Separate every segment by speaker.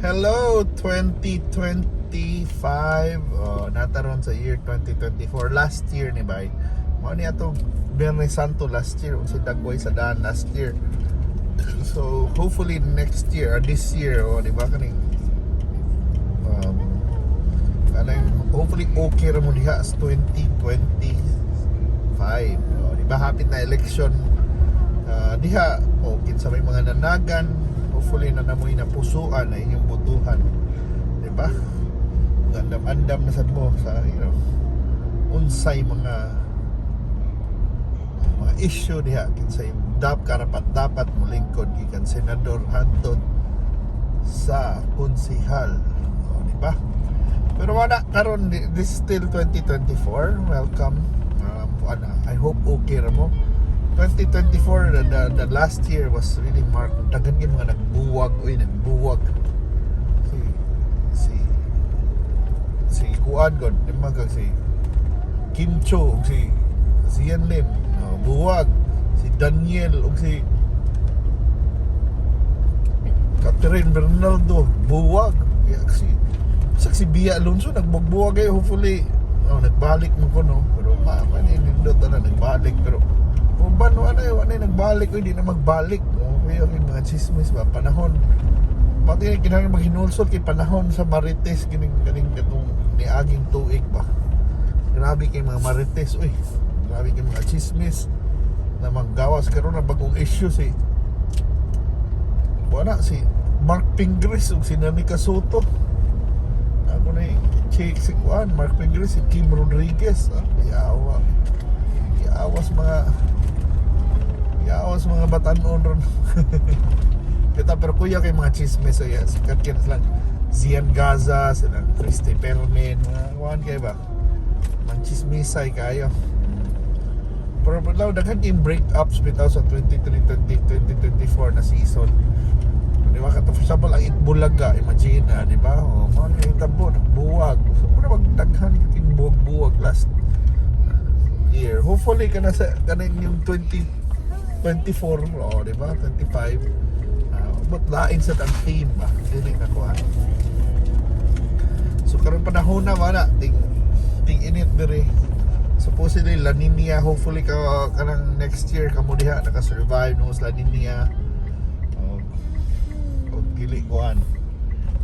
Speaker 1: Hello 2025. Nataron sa year 2024 last year ni bay. Mao ni atong Biyernes Santo last year ug si dagway sa daan last year. So hopefully next year or this year di ba kaning hopefully okay ra mo diha sa 2025. Di ba hapit na election diha okay sa may mga nanagan. Hopefully na namoy na pusuan na inyong butuhan, di ba? Andam-andam na sad mo sa unsay mga issue diha kinsay karapat dapat mo lingkod gikan senador hangtod sa konsehal, di ba? Pero wala karon, this is still 2024. Welcome. I hope okay ra mo. 2024, the last year was really marked. Dagan yung mga nagbuwag si Kuan God, si Kim Cho, si Yan Lim, buwag, si Daniel, si Catherine Bernaldo, buwag, si Bia Alonso nagbuwag hopefully nagbalik mo ko pero manindot na nagbalik, pero kung ba nagbalik hindi na magbalik kaya yung mga chismis ba panahon pati kinahanglan maghinulsol kay panahon sa Marites kining katong niaging tuig ba, grabe kay mga Marites, grabe kay mga chismis na maggawas karon na bagong issue si Mark Pingris ug si Nanika Soto. Ako na check si Juan Mark Pingris, si Kim Rodriguez, Yawas mga batanon ron. Kita pero kuya kay mga chismes sikat kaya lang Zian Gaza, silang Christy Perlman, mga kuhan kayo ba mga chismisay kayo. Pero daghan yung breakups bitaw sa 2023-2024 na season, di ba? For example ang Itbulaga, imagine na, di ba? Mga kahitabo nagbuwag, so para magdaghan yung buwag last year. Hopefully kanin yung 2024 di ba? 25 but lain sa tang team ba dili na kuha. So karon panahon na wala ting init dire. Supposedly La Nina, hopefully kanang next year kamo diha naka-survive no sa La Nina. Dili kuan.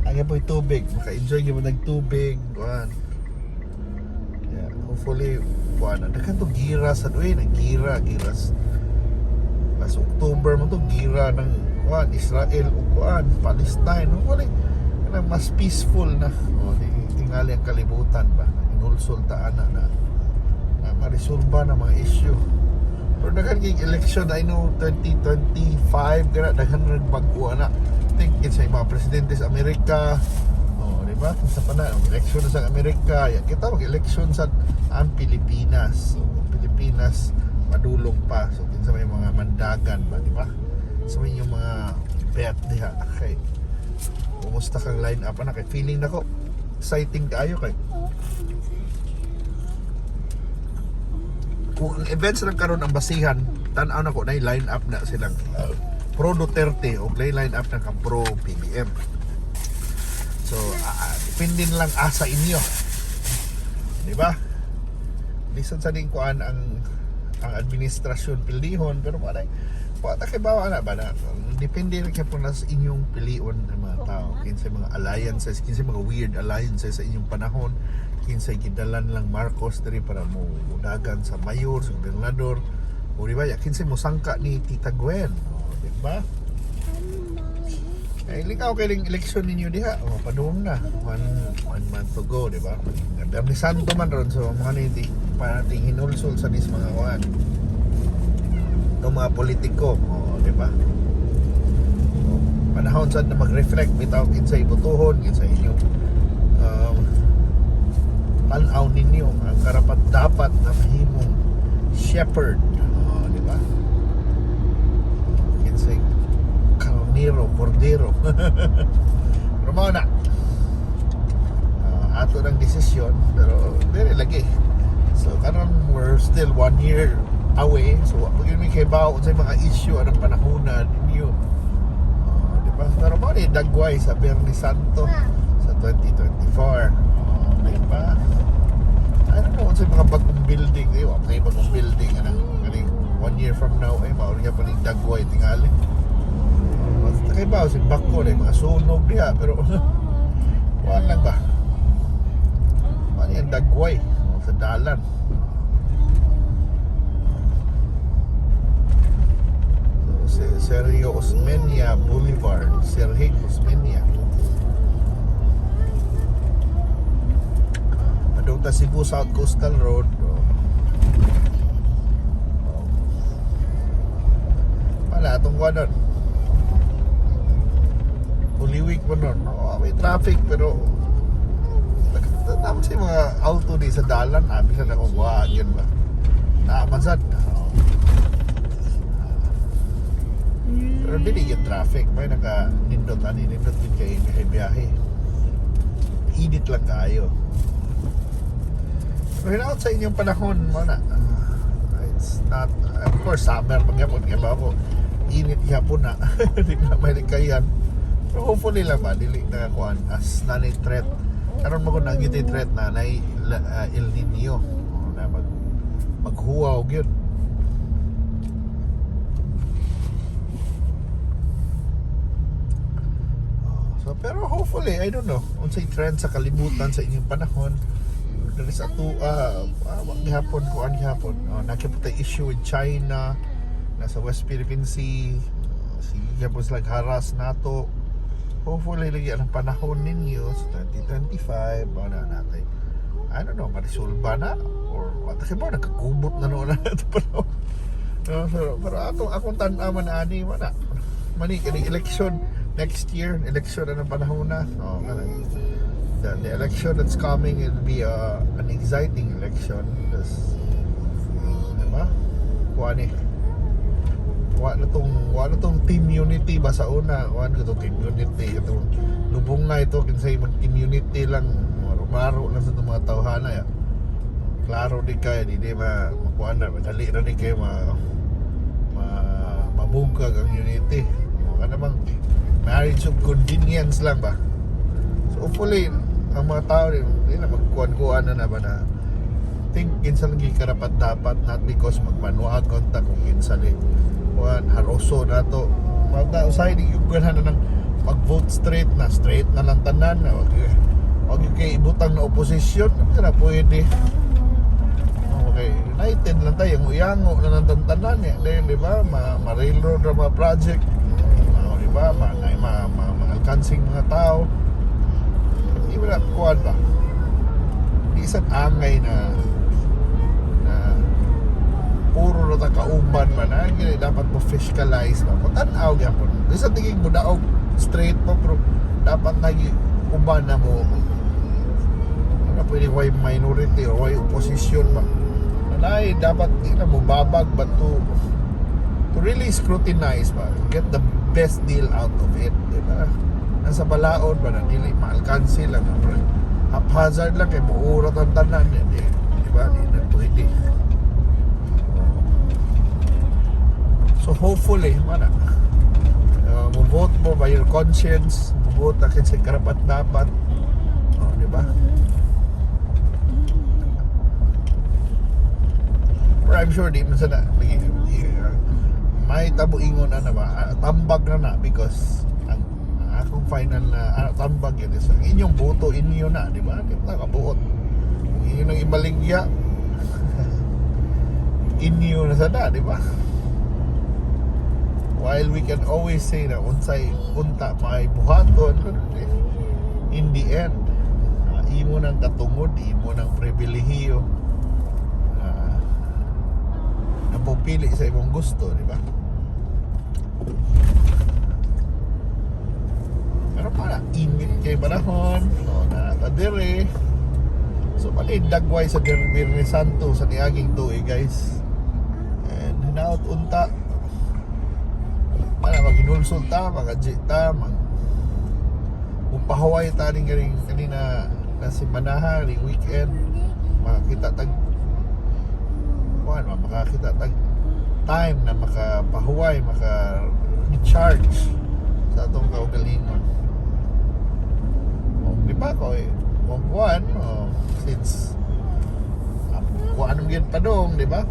Speaker 1: Ang po'y tubig, maka-enjoy gyud nagtubig kuan. Yeah, hopefully kuan daghan to giras sa giras. Last October mo to gira ng kuan Israel o kuan Palestine, wala mas peaceful na tingali ang kalibutan ba, inulsol ta ana na marisolba na mga issue. Pero daghan kay election, I know 2025 gara daghan rin bago ana. Think it's mga presidente sa Amerika, di ba? Kung sa election sa Amerika, kita mag-election sa ang Pilipinas. So Pilipinas madulong pa, so kinsa may mga mandagan ba, di ba? So may yung mga bet diha kay kumusta kang line up na kay feeling nako exciting kayo kay kung ang events lang karon ang basihan tan-aw na ko na line up na silang pro Duterte o line up na kang pro PBM. So depende lang asa inyo, di ba? Listen sa din kuan ang administrasyon pilihon, pero wala kay bawa na ba na depende rin kay po na sa inyong pilion ng mga tao, kinsay mga alliances, kinsay mga weird alliances sa inyong panahon, kinsay gidalan lang Marcos diri para mo udagan sa mayor, sa gobernador, o di ba kinsay mo sangka ni Tita Gwen, di ba? Ay likaw kay election ninyo diha, padung na one month to go, di ba? Biyernes Santo man ron, so mga niti parating hinulsol sa dis mga kuan ng mga politiko, di ba? Panahon sad na mag-reflect bitaw kinsay botohon, kinsay inyong tanaw ninyo ang karapat dapat na mahimong shepherd, di ba? Kinsay karnero, cordero. Pero mao na ato ng desisyon, pero dili lagi. So karon we're still 1 year away, so pag yun may kaibaw sa mga issue anong panahon na ninyo, di Pero mo ni dagway sa Bernie Santo sa 2024. Diba? I don't know, sa mga bagong building, mga bagong building, galing 1 year from now, mauli ka pa rin dagway, tingali. Kaya ba, si Bako, mga sunog diha, pero, kuhaan lang ba? Ano yan, dagway, sa dalan. So, Sergio Osmeña Boulevard, Sergio Osmeña. Adong Cebu South Coastal Road. Wala, itong kuha nun. Holy Week mo nun. May traffic, pero tapos yung mga auto di sa dalan, bisa na kung yun ba? Naamasad. Pero hindi yung traffic. May naka-nindot din kayo biyahe. Init lang kayo. Pero hinaot sa inyong panahon mo na. It's not, of course, summer magyapon. Kaya ba ako, init yapon na. Hindi na may likayan. Pero hopefully lang ba, dili na kuhan as nanay threat. Karon mo ko nagiti threat na El Nino na maghuwaw gyud. So pero hopefully, I don't know, unsay trend sa kalibutan sa inyong panahon. There is a gihapon kuan gihapon. Nakiputay issue with China nasa West Philippine Sea. Sige po sila haras nato. Hopefully lagi ang panahon ninyo sa 2025 na natin. I don't know, marisolba na or what kasi ba nagkakubot na noon na ito panahon. Pero akong tanaman na ani wala. Mani kani election next year, election na ng panahon na. The election that's coming will be an exciting election because diba? Wala tong team unity ba sa una. Wala tong team unity. Itong lubong nga ito kinsay mag-team unity lang. Maro lang sa itong mga tawhana. Ya. Klaro di kaya, di makuha na. Madali na di kayo mabungkag ang unity. Ano namang marriage of convenience lang ba? So hopefully, ang mga tao rin, hindi na magkuhan-kuhan na ba na think kinsa lang karapat dapat, not because magmanuagon ta kung kinsa lang haroso na to usay di yung gana ng mag-vote straight na lang tanan na wag yung kay ibutang na oposisyon hindi na pwede. Okay, united lang tayo uyango na lang tanan di ba ma-railroad na mga project di ba ma-alkansing mga tao hindi mo na kuhan ba di isang angay na puro na kauban man dapat mo fiscalize ba kung tanaw gyapon isa tingin mo daog straight mo pero dapat uban na mo na pwede why minority or why opposition ba nanay dapat di na mo babag ba to really scrutinize ba get the best deal out of it di ba nasa balaod ba na dili maalkansi lang haphazard lang kay muurat ang tanan di ba di na pwede. So hopefully, mo-vote mo by your conscience, mo-vote akin sa karapat-dapat. Di ba? Pero I'm sure di man sana may tabuingon na ba tambag na because ang akong final na tambag yun is ang inyong boto inyo na, di ba? Di ba kabuot? Kung inyo nang ibaligya inyo na sana, di ba? While we can always say na unsay unta may buhaton in the end imo ng katungod, imo ng pribilehiyo na pupili sa imong gusto, di ba? Pero para init kay panahon nakakadiri so pali dagway sa Bernie Santo sa niaging tuig guys and hinaut unta para maginulsol ta, magajita, upahaway ta rin kanina na simanahan, ring weekend makakita makakita time na makapahuway, maka-recharge sa sa atong kaugalingon. O, di ba ko eh, kung kuhan, since kuhan naman yun pa doon, di ba?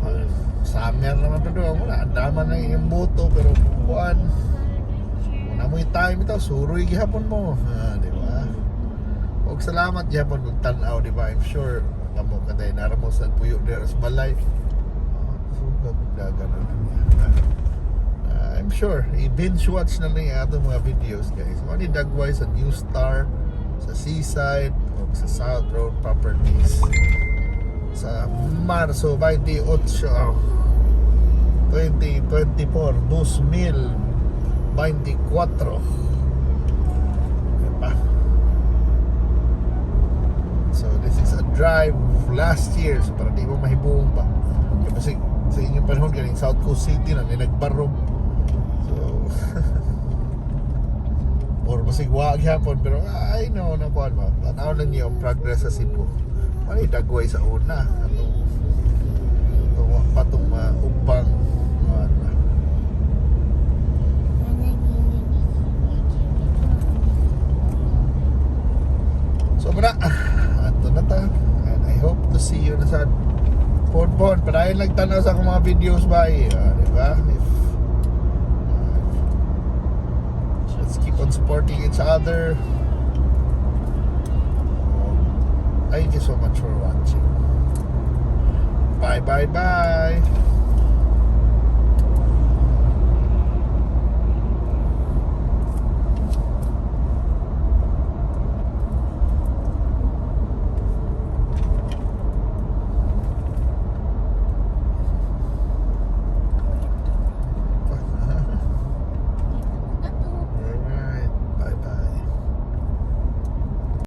Speaker 1: Summer naman pa doon, wala, andaman na yung buto, pero kuhan, muna mo yung time ito, suroy gihapon mo, di ba? Huwag salamat gihapon kung tanaw, di ba? I'm sure, kamo katay, naramo sa puyo dera sa balay. Sugag, dagan na lang yan. I'm sure, i-binge watch na lang yung atong mga videos, guys. Mani dagway sa New Star, sa Seaside, o sa South Road Properties. Sa Marso 28, 2024, 2024. Diba? So this is a drive last year, so para di mo mahibong pa. Kasi sa inyong panahon galing South Coast City na nagbarog. So or basig wag hapon, pero I know na kuan ba. Tanaw lang niyo ang progress sa Cebu. Mali dagway sa una atong patong upang so muna ato na ta, and I hope to see you na sa Pon. Padayon lang tanaw sa akong mga videos ba diba? Let's keep on supporting each other. Thank you so much for watching. Bye.